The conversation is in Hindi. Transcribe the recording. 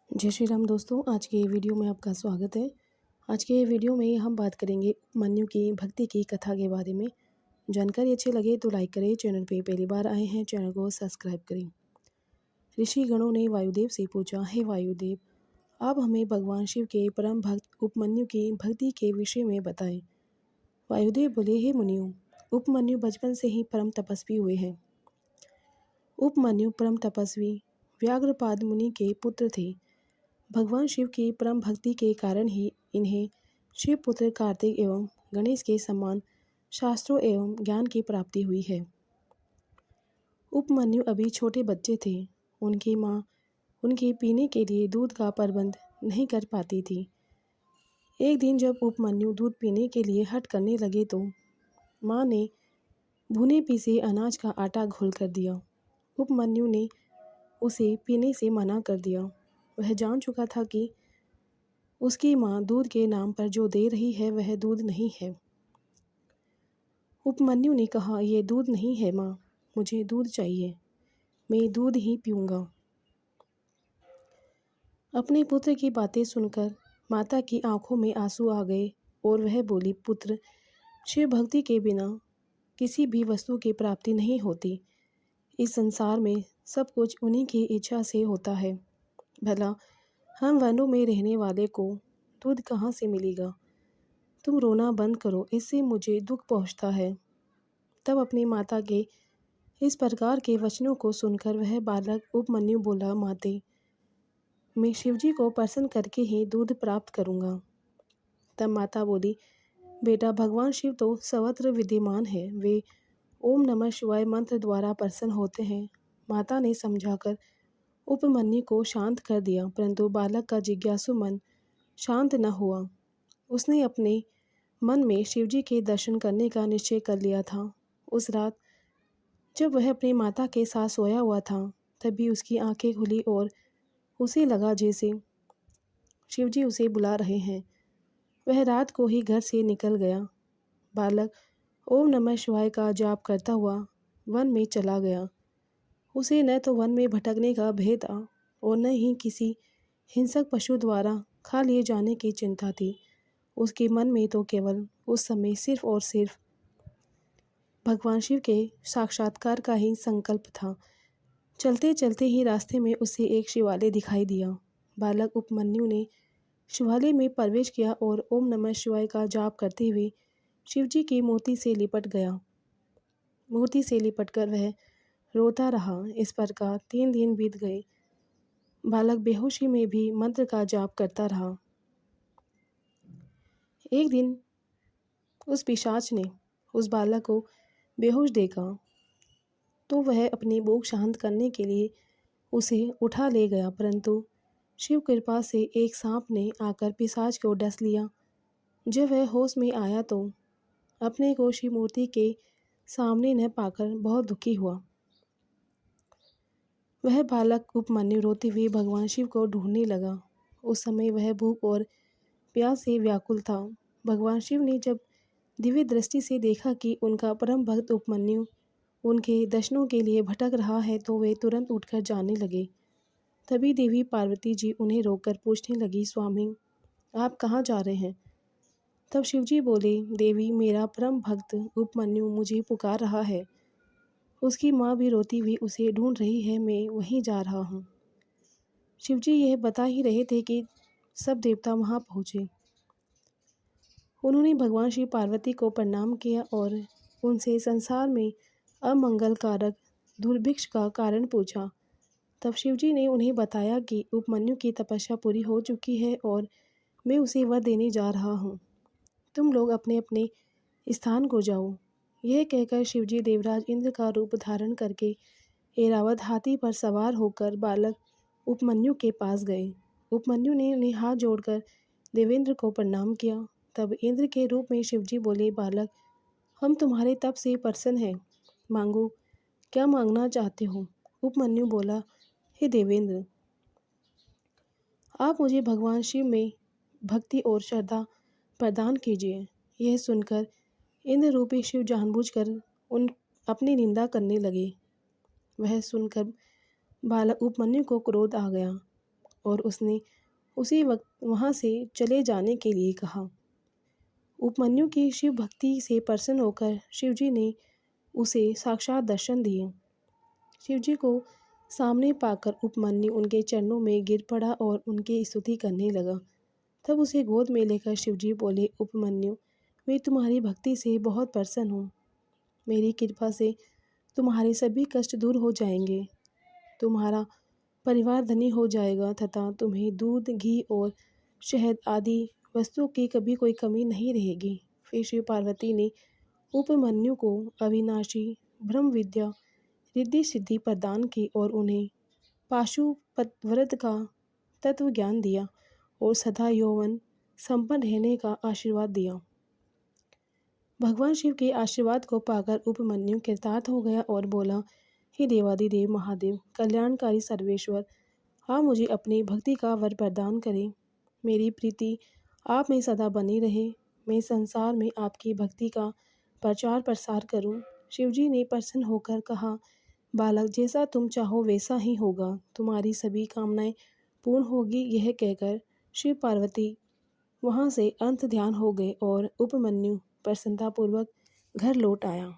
जय श्री राम दोस्तों, आज के वीडियो में आपका स्वागत है। आज के वीडियो में हम बात करेंगे उपमन्यु की भक्ति की कथा के बारे में। जानकारी अच्छी लगे तो लाइक करें, चैनल पे पहली बार आए हैं चैनल को सब्सक्राइब करें। ऋषि गणों ने वायुदेव से पूछा, हे वायुदेव, आप हमें भगवान शिव के परम भक्त उपमन्यु की भक्ति के विषय में बताएं। वायुदेव बोले, हे मुनियों, उपमन्यु बचपन से ही परम तपस्वी हुए हैं। उपमन्यु परम तपस्वी व्याघ्रपाद मुनि के पुत्र थे। भगवान शिव की परम भक्ति के कारण ही इन्हें शिवपुत्र कार्तिक एवं गणेश के समान शास्त्रों एवं ज्ञान की प्राप्ति हुई है। उपमन्यु अभी छोटे बच्चे थे। उनकी माँ उनके पीने के लिए दूध का प्रबंध नहीं कर पाती थी। एक दिन जब उपमन्यु दूध पीने के लिए हट करने लगे तो माँ ने भुने पीसे अनाज का आटा घोल कर दिया। उपमन्यु ने उसे पीने से मना कर दिया। वह जान चुका था कि उसकी माँ दूध के नाम पर जो दे रही है वह दूध नहीं है। उपमन्यु ने कहा, यह दूध नहीं है माँ, मुझे दूध चाहिए, मैं दूध ही पीऊँगा। अपने पुत्र की बातें सुनकर माता की आंखों में आंसू आ गए और वह बोली, पुत्र, शिव भक्ति के बिना किसी भी वस्तु की प्राप्ति नहीं होती। इस संसार में सब कुछ उन्हीं की इच्छा से होता है। भला हम वनों में रहने वाले को दूध कहाँ से मिलेगा? तुम रोना बंद करो, इससे मुझे दुख पहुँचता है। तब अपनी माता के इस प्रकार के वचनों को सुनकर वह बालक उपमन्यु बोला, माते, मैं शिवजी को प्रसन्न करके ही दूध प्राप्त करूँगा। तब माता बोली, बेटा, भगवान शिव तो सर्वत्र विद्यमान है, वे ओम नमः शिवाय मंत्र द्वारा प्रसन्न होते हैं। माता ने समझाकर उपमन्यु को शांत कर दिया, परंतु बालक का जिज्ञासु मन शांत न हुआ। उसने अपने मन में शिवजी के दर्शन करने का निश्चय कर लिया था। उस रात जब वह अपनी माता के साथ सोया हुआ था, तभी उसकी आंखें खुली और उसे लगा जैसे शिवजी उसे बुला रहे हैं। वह रात को ही घर से निकल गया। बालक ओम नमः शिवाय का जाप करता हुआ वन में चला गया। उसे न तो वन में भटकने का भय था और न ही किसी हिंसक पशु द्वारा खा लिए जाने की चिंता थी। उसके मन में तो केवल उस समय सिर्फ और सिर्फ भगवान शिव के साक्षात्कार का ही संकल्प था। चलते चलते ही रास्ते में उसे एक शिवालय दिखाई दिया। बालक उपमन्यु ने शिवालय में प्रवेश किया और ओम नमः शिवाय का जाप करते हुए शिवजी की मूर्ति से लिपट गया। मूर्ति से लिपटकर वह रोता रहा। इस प्रकार 3 दिन बीत गए। बालक बेहोशी में भी मंत्र का जाप करता रहा। एक दिन उस पिशाच ने उस बालक को बेहोश देखा तो वह अपनी भूख शांत करने के लिए उसे उठा ले गया, परंतु शिव कृपा से एक सांप ने आकर पिशाच को डस लिया। जब वह होश में आया तो अपने को शिव मूर्ति के सामने न पाकर बहुत दुखी हुआ। वह बालक उपमन्यु रोते हुए भगवान शिव को ढूंढने लगा। उस समय वह भूख और प्यास से व्याकुल था। भगवान शिव ने जब दिव्य दृष्टि से देखा कि उनका परम भक्त उपमन्यु उनके दर्शनों के लिए भटक रहा है तो वे तुरंत उठकर जाने लगे। तभी देवी पार्वती जी उन्हें रोककर पूछने लगी, स्वामी, आप कहाँ जा रहे हैं? तब शिवजी बोले, देवी, मेरा परम भक्त उपमन्यु मुझे पुकार रहा है। उसकी माँ भी रोती हुई उसे ढूंढ रही है, मैं वहीं जा रहा हूँ। शिवजी यह बता ही रहे थे कि सब देवता वहाँ पहुँचे। उन्होंने भगवान शिव पार्वती को प्रणाम किया और उनसे संसार में अमंगलकारक दुर्भिक्ष का कारण पूछा। तब शिवजी ने उन्हें बताया कि उपमन्यु की तपस्या पूरी हो चुकी है और मैं उसे वर देने जा रहा हूँ। तुम लोग अपने अपने स्थान को जाओ। यह कहकर शिवजी देवराज इंद्र का रूप धारण करके ऐरावत हाथी पर सवार होकर बालक उपमन्यु के पास गए। उपमन्यु ने उन्हें हाथ जोड़कर देवेंद्र को प्रणाम किया। तब इंद्र के रूप में शिवजी बोले, बालक, हम तुम्हारे तप से प्रसन्न हैं, मांगो, क्या मांगना चाहते हो? उपमन्यु बोला, हे देवेंद्र, आप मुझे भगवान शिव में भक्ति और श्रद्धा प्रदान कीजिए। यह सुनकर इंद्र रूपी शिव जानबूझकर उन अपनी निंदा करने लगे। वह सुनकर बालक उपमन्यु को क्रोध आ गया और उसने उसी वक्त वहाँ से चले जाने के लिए कहा। उपमन्यु की शिव भक्ति से प्रसन्न होकर शिवजी ने उसे साक्षात दर्शन दिए। शिवजी को सामने पाकर उपमन्यु उनके चरणों में गिर पड़ा और उनकी स्तुति करने लगा। तब उसे गोद में लेकर शिवजी बोले, उपमन्यु, मैं तुम्हारी भक्ति से बहुत प्रसन्न हूँ। मेरी कृपा से तुम्हारे सभी कष्ट दूर हो जाएंगे, तुम्हारा परिवार धनी हो जाएगा तथा तुम्हें दूध, घी और शहद आदि वस्तुओं की कभी कोई कमी नहीं रहेगी। फिर शिव पार्वती ने उपमन्यु को अविनाशी ब्रह्म विद्या, रिद्धि सिद्धि प्रदान की और उन्हें पाशुपत व्रत का तत्व ज्ञान दिया और सदा यौवन संपन्न रहने का आशीर्वाद दिया। भगवान शिव के आशीर्वाद को पाकर उपमन्यु कृतार्थ हो गया और बोला, हे देवादिदेव महादेव, कल्याणकारी सर्वेश्वर, आप मुझे अपनी भक्ति का वर प्रदान करें। मेरी प्रीति आप में सदा बनी रहे। मैं संसार में आपकी भक्ति का प्रचार प्रसार करूं। शिवजी ने प्रसन्न होकर कहा, बालक, जैसा तुम चाहो वैसा ही होगा, तुम्हारी सभी कामनाएं पूर्ण होगी। यह कहकर शिव पार्वती वहाँ से अंत ध्यान हो गए और उपमन्यु प्रसन्नतापूर्वक घर लौट आया।